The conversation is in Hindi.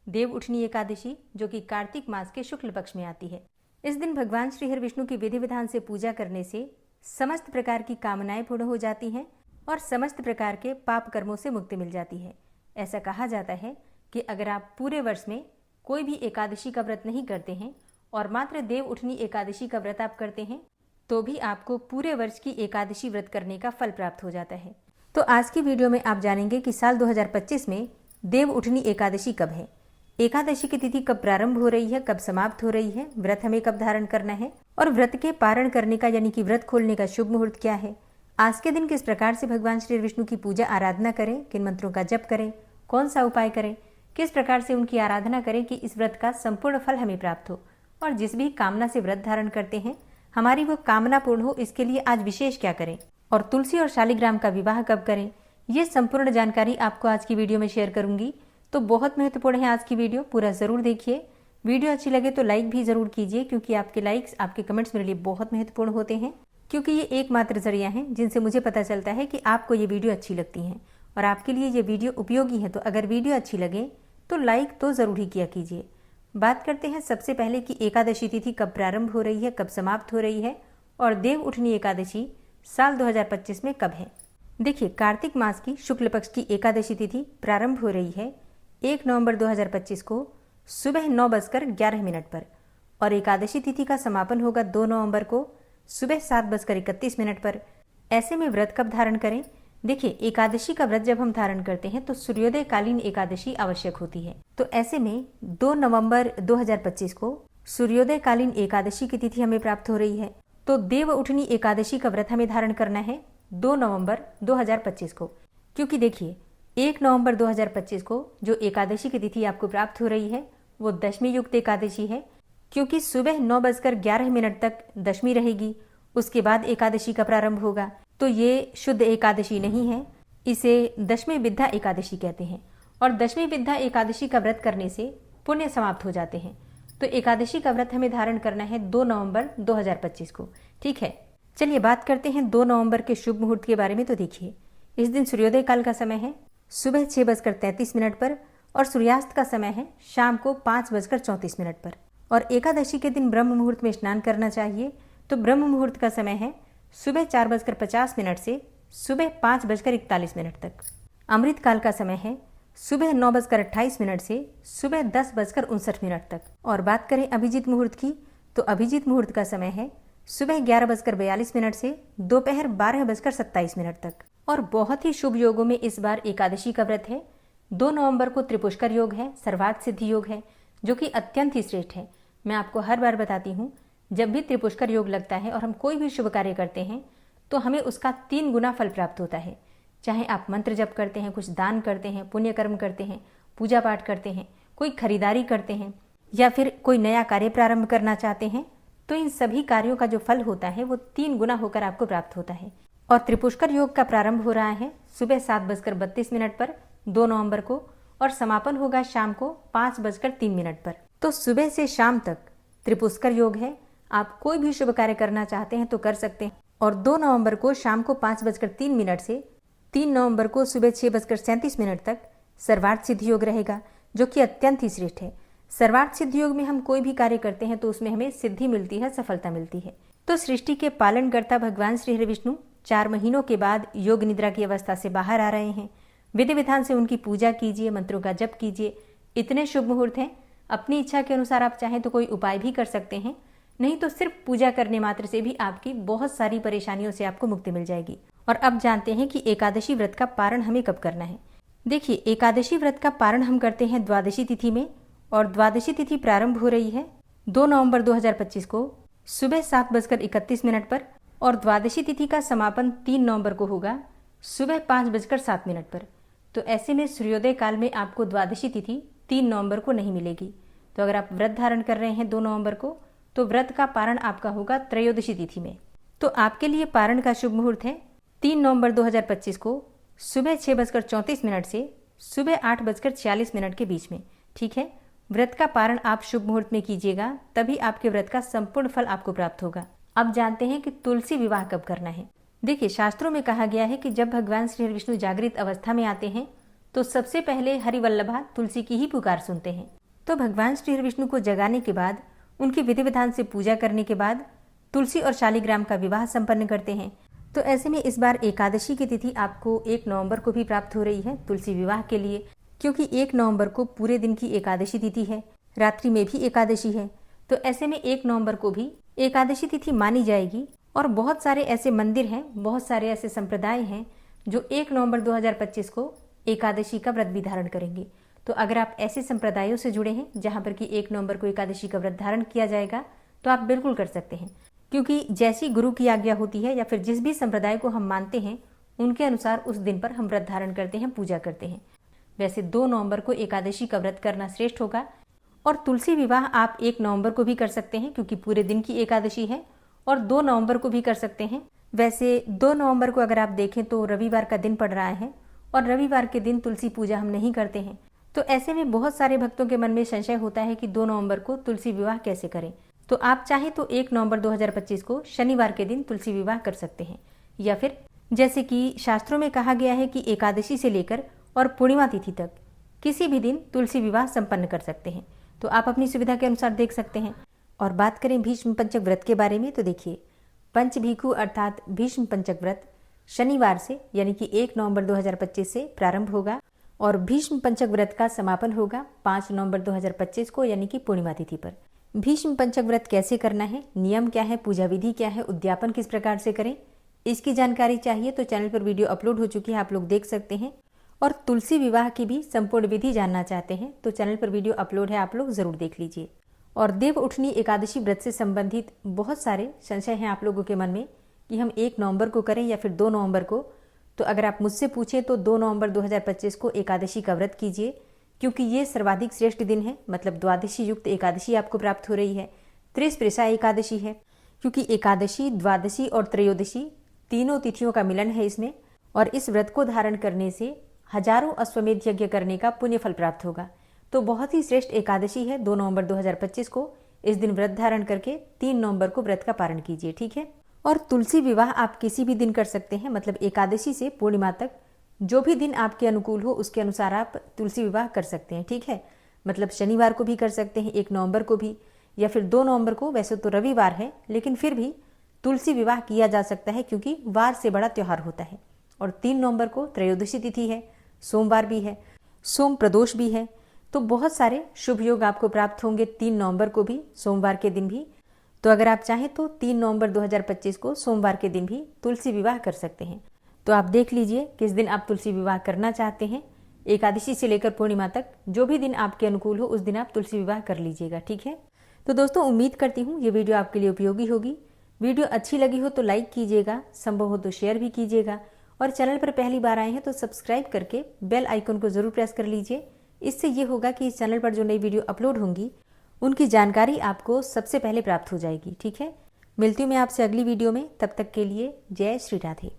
देव उठनी एकादशी, जो कि कार्तिक मास के शुक्ल पक्ष में आती है। इस दिन भगवान श्री हरि विष्णु की विधि विधान से पूजा करने से समस्त प्रकार की कामनाएं पूर्ण हो जाती हैं और समस्त प्रकार के पाप कर्मों से मुक्ति मिल जाती है। ऐसा कहा जाता है कि अगर आप पूरे वर्ष में कोई भी एकादशी का व्रत नहीं करते हैं और मात्र देव उठनी एकादशी का व्रत आप करते हैं तो भी आपको पूरे वर्ष की एकादशी व्रत करने का फल प्राप्त हो जाता है। तो आज की वीडियो में आप जानेंगे कि साल 2025 में देव उठनी एकादशी कब है, एकादशी की तिथि कब प्रारंभ हो रही है, कब समाप्त हो रही है, व्रत हमें कब धारण करना है और व्रत के पारण करने का यानी कि व्रत खोलने का शुभ मुहूर्त क्या है, आज के दिन किस प्रकार से भगवान श्री विष्णु की पूजा आराधना करें, किन मंत्रों का जप करें, कौन सा उपाय करें, किस प्रकार से उनकी आराधना करें कि इस व्रत का संपूर्ण फल हमें प्राप्त हो और जिस भी कामना से व्रत धारण करते हैं हमारी वो कामना पूर्ण हो, इसके लिए आज विशेष क्या करें और तुलसी और शालिग्राम का विवाह कब करें, ये संपूर्ण जानकारी आपको आज की वीडियो में शेयर करूंगी। तो बहुत महत्वपूर्ण है आज की वीडियो, पूरा जरूर देखिए। वीडियो अच्छी लगे तो लाइक भी जरूर कीजिए, क्योंकि आपके लाइक्स, आपके कमेंट्स मेरे लिए बहुत महत्वपूर्ण होते हैं, क्योंकि ये एकमात्र जरिया है जिनसे मुझे पता चलता है कि आपको ये वीडियो अच्छी लगती है और आपके लिए ये वीडियो उपयोगी है। तो अगर वीडियो अच्छी लगे तो लाइक तो जरूर ही किया कीजिए। बात करते हैं सबसे पहले कि एकादशी तिथि कब प्रारंभ हो रही है, कब समाप्त हो रही है और देव उठनी एकादशी साल 2025 में कब है। देखिए, कार्तिक मास की शुक्ल पक्ष की एकादशी तिथि प्रारंभ हो रही है 1 नवंबर 2025 को सुबह 9:11 पर और एकादशी तिथि का समापन होगा 2 नवंबर को सुबह 7:31 पर। ऐसे में व्रत कब धारण करें? देखिए, एकादशी का व्रत जब हम धारण करते हैं तो सूर्योदय कालीन एकादशी आवश्यक होती है। तो ऐसे में 2 नवंबर 2025 को सूर्योदय कालीन एकादशी की तिथि हमें प्राप्त हो रही है। तो देव उठनी एकादशी का व्रत हमें धारण करना है 2 नवंबर 2025 को, क्योंकि देखिए 1 नवंबर 2025 को जो एकादशी की तिथि आपको प्राप्त हो रही है वो दशमी युक्त एकादशी है, क्योंकि सुबह 9:11 तक दशमी रहेगी, उसके बाद एकादशी का प्रारंभ होगा। तो ये शुद्ध एकादशी नहीं है, इसे दशमी विद्या एकादशी कहते हैं और दशमी विद्या एकादशी का व्रत करने से पुण्य समाप्त हो जाते हैं। तो एकादशी का व्रत हमें धारण करना है 2 नवंबर 2025 को। ठीक है, चलिए बात करते हैं 2 नवंबर के शुभ मुहूर्त के बारे में। तो देखिए, इस दिन सूर्योदय काल का समय है सुबह 6:33 पर और सूर्यास्त का समय है शाम को 5:34 पर और एकादशी के दिन ब्रह्म मुहूर्त में स्नान करना चाहिए। तो ब्रह्म मुहूर्त का समय है सुबह 4:50 से सुबह 5:41 तक। अमृत काल का समय है सुबह 9:28 से सुबह 10:59 तक। और बात करें अभिजीत मुहूर्त की, तो अभिजीत मुहूर्त का समय है सुबह 11:42 से दोपहर 12:27 तक। और बहुत ही शुभ योगों में इस बार एकादशी का व्रत है। 2 नवंबर को त्रिपुष्कर योग है, सर्वार्थ सिद्धि योग है, जो कि अत्यंत ही श्रेष्ठ है। मैं आपको हर बार बताती हूँ, जब भी त्रिपुष्कर योग लगता है और हम कोई भी शुभ कार्य करते हैं तो हमें उसका 3 गुना फल प्राप्त होता है। चाहे आप मंत्र जप करते हैं, कुछ दान करते हैं, पुण्य कर्म करते हैं, पूजा पाठ करते हैं, कोई खरीदारी करते हैं या फिर कोई नया कार्य प्रारंभ करना चाहते हैं, तो इन सभी कार्यों का जो फल होता है वो 3 गुना होकर आपको प्राप्त होता है। और त्रिपुष्कर योग का प्रारंभ हो रहा है सुबह 7:32 पर 2 नवंबर को और समापन होगा शाम को 5:03 पर। तो सुबह से शाम तक त्रिपुष्कर योग है। आप कोई भी शुभ कार्य करना चाहते हैं तो कर सकते हैं। और 2 नवंबर को शाम को 5:03 से 3 नवंबर को सुबह 6:37 तक सर्वार्थ सिद्धि योग रहेगा, जो कि अत्यंत ही श्रेष्ठ है। सर्वार्थ सिद्धि योग में हम कोई भी कार्य करते हैं तो उसमें हमें सिद्धि मिलती है, सफलता मिलती है। तो सृष्टि के पालनकर्ता भगवान श्री हरि विष्णु 4 महीनों के बाद योग निद्रा की अवस्था से बाहर आ रहे हैं। विधि विधान से उनकी पूजा कीजिए, मंत्रों का जप कीजिए। इतने शुभ मुहूर्त हैं, अपनी इच्छा के अनुसार आप चाहें तो कोई उपाय भी कर सकते हैं, नहीं तो सिर्फ पूजा करने मात्र से भी आपकी बहुत सारी परेशानियों से आपको मुक्ति मिल जाएगी। और अब जानते हैं कि एकादशी व्रत का पारण हमें कब करना है। देखिए, एकादशी व्रत का पारण हम करते हैं द्वादशी तिथि में और द्वादशी तिथि प्रारंभ हो रही है 2 नवंबर 2025 को सुबह 7:31 पर और द्वादशी तिथि का समापन 3 नवंबर को होगा सुबह 5:07 पर। तो ऐसे में सूर्योदय काल में आपको द्वादशी तिथि 3 नवंबर को नहीं मिलेगी। तो अगर आप व्रत धारण कर रहे हैं 2 नवंबर को, तो व्रत का पारण आपका होगा त्रयोदशी तिथि में। तो आपके लिए पारण का शुभ मुहूर्त है 3 नवंबर 2025 को सुबह 6:34 से सुबह 8:46 के बीच में। ठीक है, व्रत का पारण आप शुभ मुहूर्त में कीजिएगा, तभी आपके व्रत का संपूर्ण फल आपको प्राप्त होगा। अब जानते हैं कि तुलसी विवाह कब करना है। देखिए, शास्त्रों में कहा गया है कि जब भगवान श्री हरि विष्णु जागृत अवस्था में आते हैं तो सबसे पहले हरिवल्लभा तुलसी की ही पुकार सुनते हैं। तो भगवान श्री हरि विष्णु को जगाने के बाद, उनकी विधि विधान से पूजा करने के बाद तुलसी और शालिग्राम का विवाह संपन्न करते हैं। तो ऐसे में इस बार एकादशी की तिथि आपको 1 नवंबर को भी प्राप्त हो रही है तुलसी विवाह के लिए, क्योंकि 1 नवंबर को पूरे दिन की एकादशी तिथि है, रात्रि में भी एकादशी है। तो ऐसे में 1 नवंबर को भी एकादशी तिथि मानी जाएगी। और बहुत सारे ऐसे मंदिर हैं, बहुत सारे ऐसे संप्रदाय हैं जो 1 नवंबर 2025 को एकादशी का व्रत भी धारण करेंगे। तो अगर आप ऐसे संप्रदायों से जुड़े हैं जहां पर कि 1 नवंबर को एकादशी का व्रत धारण किया जाएगा, तो आप बिल्कुल कर सकते हैं, क्योंकि जैसी गुरु की आज्ञा होती है या फिर जिस भी संप्रदाय को हम मानते हैं उनके अनुसार उस दिन पर हम व्रत धारण करते हैं, पूजा करते हैं। वैसे 2 नवंबर को एकादशी का व्रत करना श्रेष्ठ होगा। और तुलसी विवाह आप 1 नवंबर को भी कर सकते हैं, क्योंकि पूरे दिन की एकादशी है, और 2 नवंबर को भी कर सकते हैं। वैसे 2 नवंबर को अगर आप देखें तो रविवार का दिन पड़ रहा है, और रविवार के दिन तुलसी पूजा हम नहीं करते हैं। तो ऐसे में बहुत सारे भक्तों के मन में संशय होता है कि 2 नवंबर को तुलसी विवाह कैसे करें। तो आप चाहे तो 1 नवंबर 2025 को शनिवार के दिन तुलसी विवाह कर सकते हैं, या फिर जैसे कि शास्त्रों में कहा गया है कि एकादशी से लेकर और पूर्णिमा तिथि तक किसी भी दिन तुलसी विवाह संपन्न कर सकते हैं। तो आप अपनी सुविधा के अनुसार देख सकते हैं। और बात करें भीष्म पंचक व्रत के बारे में, तो देखिए, पंचभीखु अर्थात भीष्म पंचक व्रत शनिवार से यानी कि 1 नवंबर 2025 से प्रारंभ होगा, और भीष्म पंचक व्रत का समापन होगा 5 नवंबर 2025 को यानी कि पूर्णिमा तिथि पर। भीष्म पंचक व्रत कैसे करना है, नियम क्या है, पूजा विधि क्या है, उद्यापन किस प्रकार से करें, इसकी जानकारी चाहिए तो चैनल पर वीडियो अपलोड हो चुकी है, आप लोग देख सकते हैं। और तुलसी विवाह की भी संपूर्ण विधि जानना चाहते हैं तो चैनल पर वीडियो अपलोड है, आप लोग जरूर देख लीजिए। और देव उठनी एकादशी व्रत से संबंधित बहुत सारे संशय हैं आप लोगों के मन में कि हम 1 नवंबर को करें या फिर 2 नवंबर को। तो अगर आप मुझसे पूछें तो 2 नवंबर 2025 को एकादशी का व्रत कीजिए, क्योंकि ये सर्वाधिक श्रेष्ठ दिन है। मतलब द्वादशी युक्त एकादशी आपको प्राप्त हो रही है, त्रिस्पृशा एकादशी है, क्योंकि एकादशी, द्वादशी और त्रयोदशी तीनों तिथियों का मिलन है इसमें। और इस व्रत को धारण करने से हजारों अश्वमेध यज्ञ करने का पुण्य फल प्राप्त होगा। तो बहुत ही श्रेष्ठ एकादशी है 2 नवंबर 2025 को। इस दिन व्रत धारण करके 3 नवंबर को व्रत का पारण कीजिए, ठीक है। और तुलसी विवाह आप किसी भी दिन कर सकते हैं, मतलब एकादशी से पूर्णिमा तक जो भी दिन आपके अनुकूल हो उसके अनुसार आप तुलसी विवाह कर सकते हैं, ठीक है। मतलब शनिवार को भी कर सकते हैं, 1 नवंबर को भी, या फिर 2 नवंबर को। वैसे तो रविवार है, लेकिन फिर भी तुलसी विवाह किया जा सकता है, क्योंकि वार से बड़ा त्योहार होता है। और 3 नवंबर को त्रयोदशी तिथि है, सोमवार भी है, सोम प्रदोष भी है। तो बहुत सारे शुभ योग आपको प्राप्त होंगे 3 नवंबर को भी, सोमवार के दिन भी। तो अगर आप चाहें तो 3 नवंबर 2025 को सोमवार के दिन भी तुलसी विवाह कर सकते हैं। तो आप देख लीजिए किस दिन आप तुलसी विवाह करना चाहते हैं। एकादशी से लेकर पूर्णिमा तक जो भी दिन आपके अनुकूल हो उस दिन आप तुलसी विवाह कर लीजिएगा, ठीक है। तो दोस्तों, उम्मीद करती हूँ ये वीडियो आपके लिए उपयोगी होगी। वीडियो अच्छी लगी हो तो लाइक कीजिएगा, संभव हो तो शेयर भी कीजिएगा, और चैनल पर पहली बार आए हैं तो सब्सक्राइब करके बेल आइकन को जरूर प्रेस कर लीजिए। इससे ये होगा कि इस चैनल पर जो नई वीडियो अपलोड होंगी उनकी जानकारी आपको सबसे पहले प्राप्त हो जाएगी, ठीक है। मिलती हूँ मैं आपसे अगली वीडियो में, तब तक के लिए जय श्री राधे।